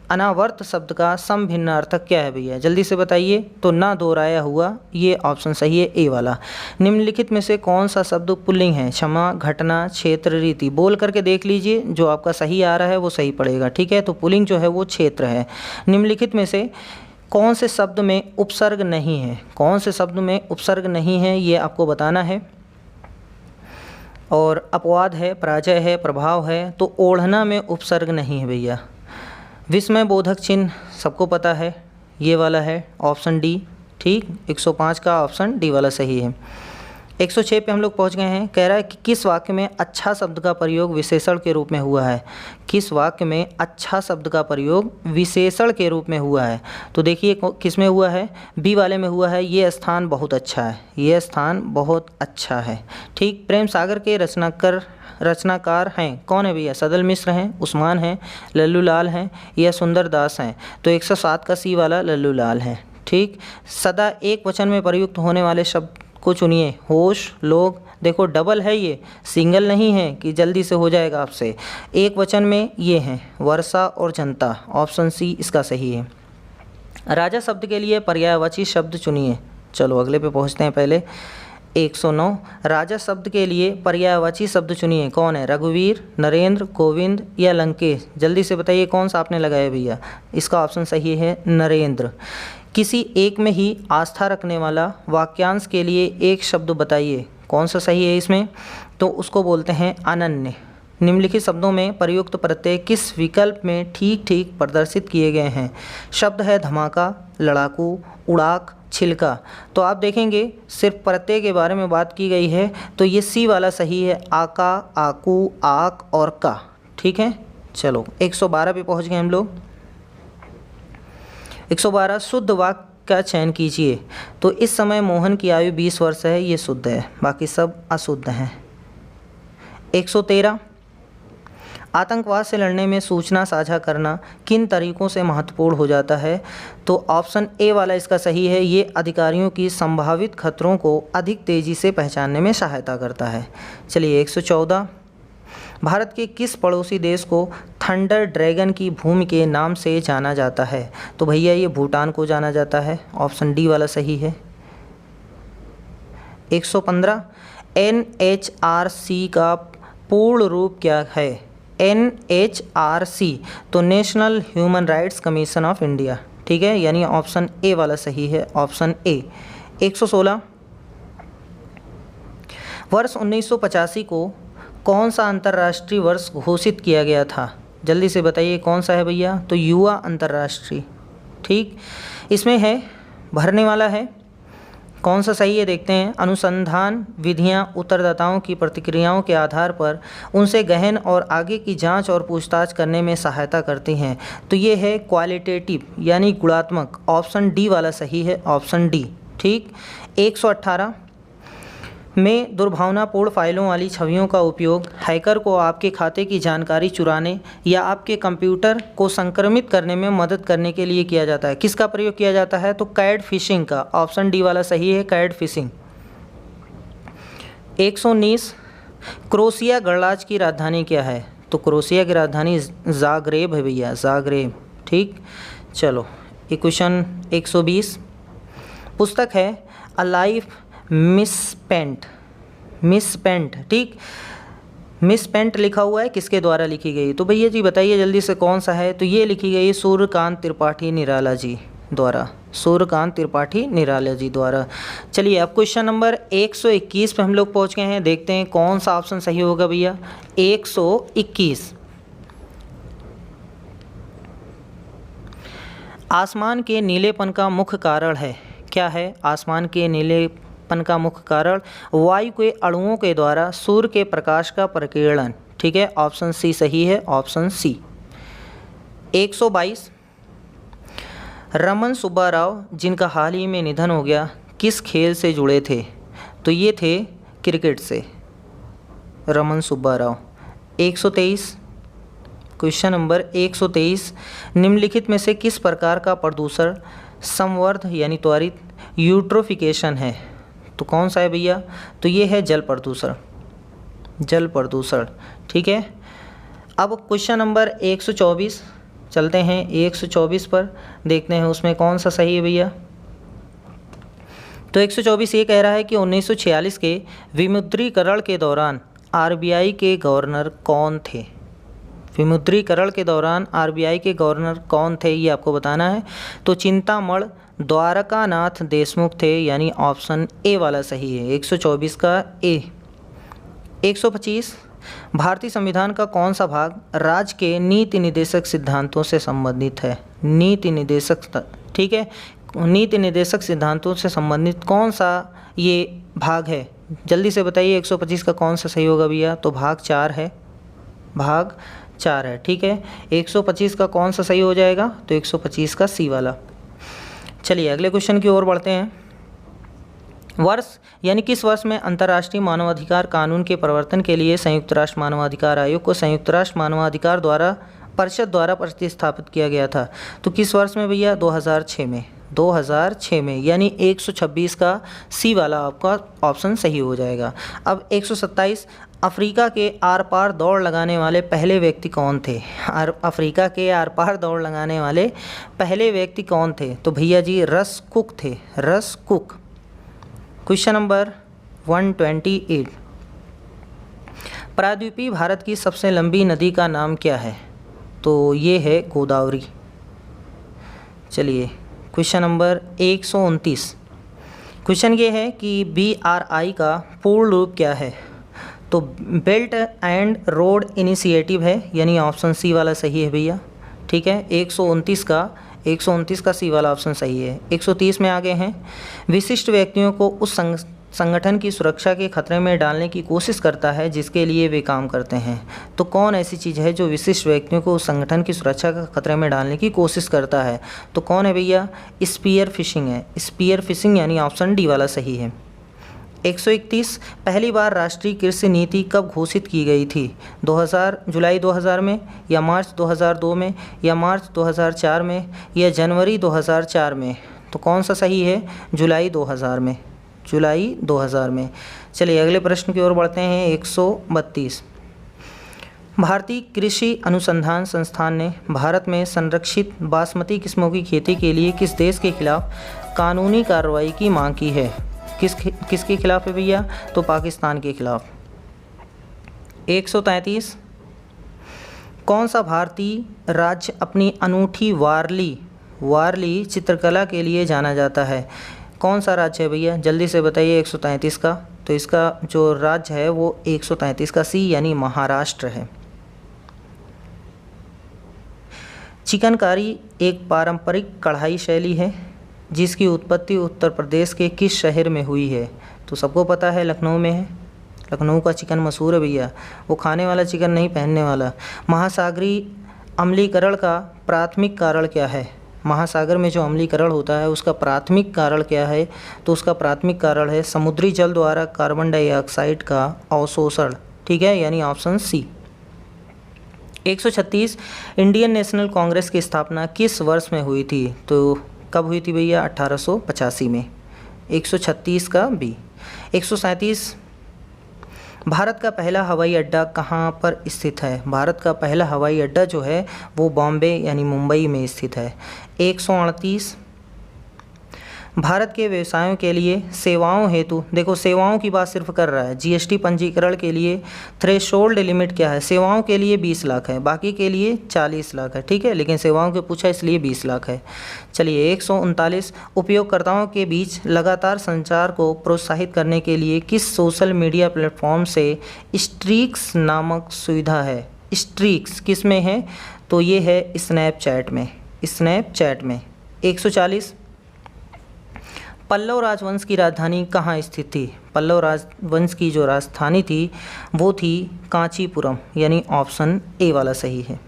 अनावर्त शब्द का समभिन्नार्थक क्या है भैया? जल्दी से बताइए। तो ना दोहराया हुआ, ये ऑप्शन सही है ए वाला। निम्नलिखित में से कौन सा शब्द पुल्लिंग है? क्षमा, घटना, क्षेत्र, रीति। बोल करके देख लीजिए, जो आपका सही आ रहा है वो सही पड़ेगा, ठीक है। तो पुल्लिंग जो है वो क्षेत्र है। निम्नलिखित में से कौन से शब्द में उपसर्ग नहीं है? कौन से शब्द में उपसर्ग नहीं है ये आपको बताना है। और अपवाद है, पराजय है, प्रभाव है। तो ओढ़ना में उपसर्ग नहीं है भैया। विस्मय बोधक चिन्ह सबको पता है, ये वाला है ऑप्शन डी, ठीक। 105 का ऑप्शन डी वाला सही है। 106 पे हम लोग पहुंच गए हैं। कह रहा है कि किस वाक्य में अच्छा शब्द का प्रयोग विशेषण के रूप में हुआ है? किस वाक्य में अच्छा शब्द का प्रयोग विशेषण के रूप में हुआ है? तो देखिए किस में हुआ है? बी वाले में हुआ है, ये स्थान बहुत अच्छा है, ये स्थान बहुत अच्छा है, ठीक। प्रेम सागर के रचनाकार हैं कौन है भैया? सदल मिश्र हैं, उस्मान हैं, लल्लू लाल हैं या सुंदर दास हैं? तो 107 का सी वाला लल्लू लाल है, ठीक। सदा एक वचन में प्रयुक्त होने वाले शब्द को चुनिए। होश, लोग, देखो डबल है ये, सिंगल नहीं है कि जल्दी से हो जाएगा आपसे। एक वचन में ये हैं वर्षा और जनता, ऑप्शन सी इसका सही है। राजा शब्द के लिए पर्यायवाची शब्द चुनिए। चलो अगले पे पहुंचते हैं पहले। 109 राजा शब्द के लिए पर्यायवाची शब्द चुनिए। कौन है? रघुवीर, नरेंद्र, गोविंद या लंकेश? जल्दी से बताइए कौन सा आपने लगाया भैया। इसका ऑप्शन सही है नरेंद्र। किसी एक में ही आस्था रखने वाला वाक्यांश के लिए एक शब्द बताइए। कौन सा सही है इसमें? तो उसको बोलते हैं अनन्य। निम्नलिखित शब्दों में प्रयुक्त प्रत्यय किस विकल्प में ठीक ठीक प्रदर्शित किए गए हैं? शब्द है धमाका, लड़ाकू, उड़ाक, छिलका। तो आप देखेंगे सिर्फ प्रत्यय के बारे में बात की गई है, तो ये सी वाला सही है, आका, आकू, आक और का, ठीक है। चलो 112 पे पहुंच गए हम लोग। 112 शुद्ध वाक्य का चयन कीजिए। तो इस समय मोहन की आयु 20 वर्ष है, ये शुद्ध है, बाकी सब अशुद्ध हैं। 113 आतंकवाद से लड़ने में सूचना साझा करना किन तरीकों से महत्वपूर्ण हो जाता है? तो ऑप्शन ए वाला इसका सही है, ये अधिकारियों की संभावित खतरों को अधिक तेज़ी से पहचानने में सहायता करता है। चलिए 114 भारत के किस पड़ोसी देश को थंडर ड्रैगन की भूमि के नाम से जाना जाता है? तो भैया ये भूटान को जाना जाता है, ऑप्शन डी वाला सही है। 115 NHRC का पूर्ण रूप क्या है? NHRC तो national human rights commission of India, ठीक है, यानी ऑप्शन ए वाला सही है, ऑप्शन ए। 116 वर्ष 1985 को कौन सा अंतर्राष्ट्रीय वर्ष घोषित किया गया था? जल्दी से बताइए कौन सा है भैया? तो युवा अंतर्राष्ट्रीय, ठीक। इसमें है भरने वाला है, कौन सा सही है देखते हैं। अनुसंधान विधियां उत्तरदाताओं की प्रतिक्रियाओं के आधार पर उनसे गहन और आगे की जांच और पूछताछ करने में सहायता करती हैं। तो ये है क्वालिटेटिव यानी गुणात्मक, ऑप्शन डी वाला सही है, ऑप्शन डी, ठीक। 118 में दुर्भावनापूर्ण फाइलों वाली छवियों का उपयोग हैकर को आपके खाते की जानकारी चुराने या आपके कंप्यूटर को संक्रमित करने में मदद करने के लिए किया जाता है। किसका प्रयोग किया जाता है? तो कैट फिशिंग का, ऑप्शन डी वाला सही है, कैट फिशिंग। 119 क्रोएशिया गणराज्य की राजधानी क्या है? तो क्रोएशिया की राजधानी ज़ाग्रेब है भैया, ज़ाग्रेब, ठीक। चलो क्वेश्चन 120 पुस्तक है अ लाइफ मिसस्पेंट, ठीक। मिसस्पेंट लिखा हुआ है, किसके द्वारा लिखी गई? तो भैया जी बताइए जल्दी से कौन सा है? तो ये लिखी गई सूर्यकांत त्रिपाठी निराला जी द्वारा, सूर्यकांत त्रिपाठी निराला जी द्वारा। चलिए अब क्वेश्चन नंबर 121 पे हम लोग पहुँच गए हैं, देखते हैं कौन सा ऑप्शन सही होगा भैया। 121 आसमान के नीलेपन का मुख्य कारण है, क्या है? आसमान के नीलेपन का मुख्य कारण वायु के अणुओं के द्वारा सूर्य के प्रकाश का प्रकीर्णन, ठीक है, ऑप्शन सी सही है, ऑप्शन सी। 122 रमन सुब्बा राव जिनका हाल ही में निधन हो गया किस खेल से जुड़े थे? तो ये थे क्रिकेट से, रमन सुब्बा राव। 123 क्वेश्चन नंबर 123 निम्नलिखित में से किस प्रकार का प्रदूषण संवर्ध यानी त्वरित यूट्रोफिकेशन है? तो कौन सा है भैया? तो ये है जल प्रदूषण, जल प्रदूषण, ठीक है। अब क्वेश्चन नंबर 124 चलते हैं, 124 पर देखते हैं उसमें कौन सा सही है भैया। तो 124 ये कह रहा है कि 1946 के विमुद्रीकरण के दौरान RBI के गवर्नर कौन थे? विमुद्रीकरण के दौरान RBI के गवर्नर कौन थे ये आपको बताना है। तो चिंतामण द्वारकानाथ देशमुख थे, यानी ऑप्शन ए वाला सही है, 124 का ए। 125 भारतीय संविधान का कौन सा भाग राज्य के नीति निर्देशक सिद्धांतों से संबंधित है? नीति निर्देशक, ठीक है, नीति निर्देशक सिद्धांतों से संबंधित कौन सा ये भाग है? जल्दी से बताइए 125 का कौन सा सही होगा भैया? तो भाग 4 है, भाग 4 है, ठीक है। 125 का कौन सा सही हो जाएगा? तो 125 का सी वाला। चलिए अगले क्वेश्चन की ओर बढ़ते हैं। वर्ष यानी किस वर्ष में अंतर्राष्ट्रीय मानवाधिकार कानून के प्रवर्तन के लिए संयुक्त राष्ट्र मानवाधिकार आयोग को संयुक्त राष्ट्र मानवाधिकार परिषद द्वारा प्रतिस्थापित किया गया था? तो किस वर्ष में भैया? 2006 में, 2006 में, यानी 126 का सी वाला आपका ऑप्शन सही हो जाएगा। अब 127 अफ्रीका के आर पार दौड़ लगाने वाले पहले व्यक्ति कौन थे? अफ्रीका के आर पार दौड़ लगाने वाले पहले व्यक्ति कौन थे? तो भैया जी रस कुक थे, रस कुक। क्वेश्चन नंबर 128 प्रायद्वीपीय भारत की सबसे लंबी नदी का नाम क्या है? तो ये है गोदावरी। चलिए क्वेश्चन नंबर 129 क्वेश्चन ये है कि BRI का पूर्ण रूप क्या है? तो बेल्ट एंड रोड इनिशिएटिव है, यानी ऑप्शन सी वाला सही है भैया, ठीक है। 129 का सी वाला ऑप्शन सही है। 130 में आगे हैं विशिष्ट व्यक्तियों को उस संगठन की सुरक्षा के खतरे में डालने की कोशिश करता है जिसके लिए वे काम करते हैं। तो कौन ऐसी चीज़ है जो विशिष्ट व्यक्तियों को संगठन की सुरक्षा का खतरे में डालने की कोशिश करता है? तो कौन है भैया? स्पीयर फिशिंग है। स्पीयर फिशिंग यानी ऑप्शन डी वाला सही है। 131 पहली बार राष्ट्रीय कृषि नीति कब घोषित की गई थी? 2000 जुलाई 2000 में, या मार्च 2002 में, या मार्च 2004 में, या जनवरी 2004 में? तो कौन सा सही है? जुलाई 2000 में। जुलाई 2000 में। चलिए अगले प्रश्न की ओर बढ़ते हैं। 132 भारतीय कृषि अनुसंधान संस्थान ने भारत में संरक्षित बासमती किस्मों की खेती के लिए किस देश के खिलाफ कानूनी कार्रवाई की मांग की है? किसके खिलाफ है भैया? तो पाकिस्तान के खिलाफ। 133 कौन सा भारतीय राज्य अपनी अनूठी वारली चित्रकला के लिए जाना जाता है? कौन सा राज्य है भैया? जल्दी से बताइए 133 का। तो इसका जो राज्य है वो 133 का सी यानी महाराष्ट्र है। चिकनकारी एक पारंपरिक कढ़ाई शैली है जिसकी उत्पत्ति उत्तर प्रदेश के किस शहर में हुई है? तो सबको पता है लखनऊ में है। लखनऊ का चिकन मशहूर है भैया, वो खाने वाला चिकन नहीं, पहनने वाला। महासागरीय अम्लीकरण का प्राथमिक कारण क्या है? महासागर में जो अम्लीकरण होता है उसका प्राथमिक कारण क्या है? तो उसका प्राथमिक कारण है समुद्री जल द्वारा कार्बन डाइऑक्साइड का अवशोषण। ठीक है, यानी option C. 136 Indian National Congress की स्थापना किस वर्ष में हुई थी? तो कब हुई थी भैया? 1885 में। 136 का बी। 137 भारत का पहला हवाई अड्डा कहाँ पर स्थित है? भारत का पहला हवाई अड्डा जो है वो बॉम्बे यानी मुंबई में स्थित है। 138 भारत के व्यवसायों के लिए सेवाओं हेतु, देखो सेवाओं की बात सिर्फ कर रहा है, जीएसटी पंजीकरण के लिए थ्रेशोल्ड लिमिट क्या है? सेवाओं के लिए 20 लाख है, बाकी के लिए 40 लाख है। ठीक है, लेकिन सेवाओं के पूछा इसलिए 20 लाख है। चलिए 139 उपयोगकर्ताओं के बीच लगातार संचार को प्रोत्साहित करने के लिए किस सोशल मीडिया प्लेटफॉर्म से स्ट्रीक्स नामक सुविधा है? स्ट्रीक्स किस में है? तो ये है स्नैपचैट में। 140 पल्लव राजवंश की राजधानी कहाँ स्थित थी? पल्लव राजवंश की जो राजधानी थी वो थी कांचीपुरम, यानी ऑप्शन ए वाला सही है।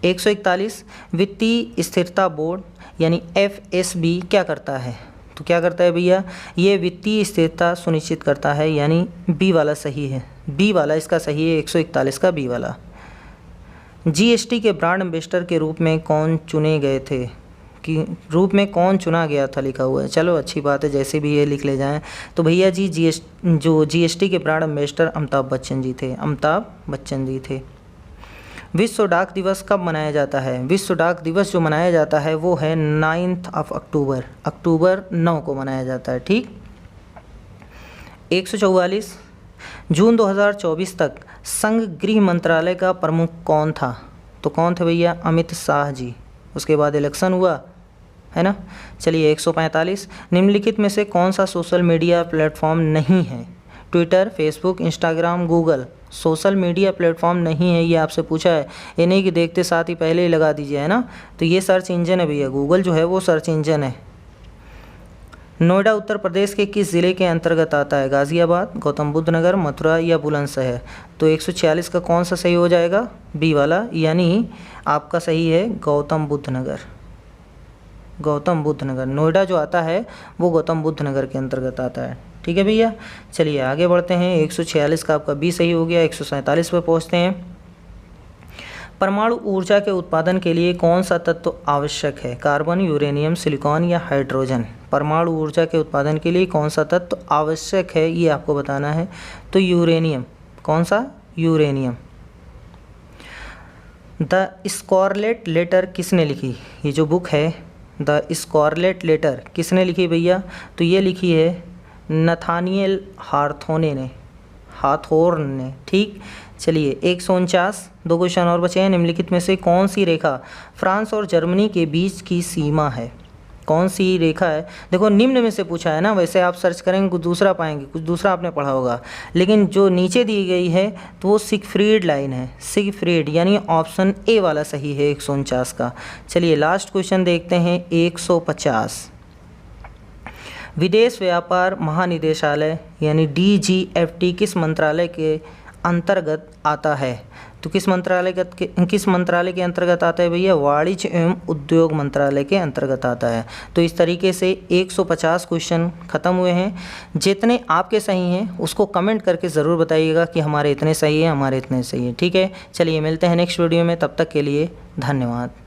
141 वित्तीय स्थिरता बोर्ड यानी FSB क्या करता है? तो क्या करता है भैया? ये वित्तीय स्थिरता सुनिश्चित करता है, यानी बी वाला सही है। बी वाला इसका सही है, 141 का बी वाला। GST के ब्रांड एम्बेसडर के रूप में कौन चुने गए थे? कि रूप में कौन चुना गया था लिखा हुआ है। चलो अच्छी बात है, जैसे भी ये लिख ले जाएं। तो भैया जी GST के ब्रांड एम्बेसडर अमिताभ बच्चन जी थे। विश्व डाक दिवस कब मनाया जाता है? विश्व डाक दिवस जो मनाया जाता है वो है 9 अक्टूबर 9 को मनाया जाता है। ठीक। 144 जून 2024 तक संघ गृह मंत्रालय का प्रमुख कौन था? तो कौन थे भैया? अमित शाह जी। उसके बाद इलेक्शन हुआ है ना। चलिए 145 निम्नलिखित में से कौन सा सोशल मीडिया प्लेटफॉर्म नहीं है? Twitter, Facebook, Instagram, Google social media platform नहीं है, ये आपसे पूछा है। इन्हीं की देखते साथ ही पहले ही लगा दीजिए, है ना। तो ये सर्च इंजन है भैया, गूगल जो है वो सर्च इंजन है। नोएडा उत्तर प्रदेश के किस ज़िले के अंतर्गत आता है? गाज़ियाबाद, गौतम बुद्ध नगर, मथुरा या बुलंदशहर? तो 146 का कौन सा सही हो जाएगा? बी वाला, यानी आपका सही है गौतम बुद्ध नगर। नोएडा जो आता है वो गौतम बुद्ध नगर के अंतर्गत आता है। ठीक है भैया, चलिए आगे बढ़ते हैं। 146 का आपका बी सही हो गया। 147 पर पहुँचते हैं। परमाणु ऊर्जा के उत्पादन के लिए कौन सा तत्व आवश्यक है? कार्बन, यूरेनियम, सिलिकॉन या हाइड्रोजन? परमाणु ऊर्जा के उत्पादन के लिए कौन सा तत्व आवश्यक है ये आपको बताना है। तो यूरेनियम। कौन सा? यूरेनियम। द स्कारलेट लेटर किसने लिखी? ये जो बुक है द स्कारलेट लेटर किसने लिखी भैया? तो ये लिखी है नथानिएल हाथोर्न ने। ठीक। चलिए 149 दो क्वेश्चन और बचे हैं। निम्नलिखित में से कौन सी रेखा फ्रांस और जर्मनी के बीच की सीमा है? कौन सी रेखा है? देखो निम्न में से पूछा है ना, वैसे आप सर्च करेंगे कुछ दूसरा पाएंगे, कुछ दूसरा आपने पढ़ा होगा, लेकिन जो नीचे दी गई है तो वो सिगफ्रीड लाइन है। सिगफ्रीड यानी ऑप्शन ए वाला सही है 149 का। चलिए लास्ट क्वेश्चन देखते हैं 150। विदेश व्यापार महानिदेशालय यानी DGFT किस मंत्रालय के अंतर्गत आता है? तो किस मंत्रालय के अंतर्गत आता है भैया? वाणिज्य एवं उद्योग मंत्रालय के अंतर्गत आता है। तो इस तरीके से 150 क्वेश्चन ख़त्म हुए हैं। जितने आपके सही हैं उसको कमेंट करके ज़रूर बताइएगा कि हमारे इतने सही हैं, हमारे इतने सही हैं। ठीक है, चलिए मिलते हैं नेक्स्ट वीडियो में, तब तक के लिए धन्यवाद।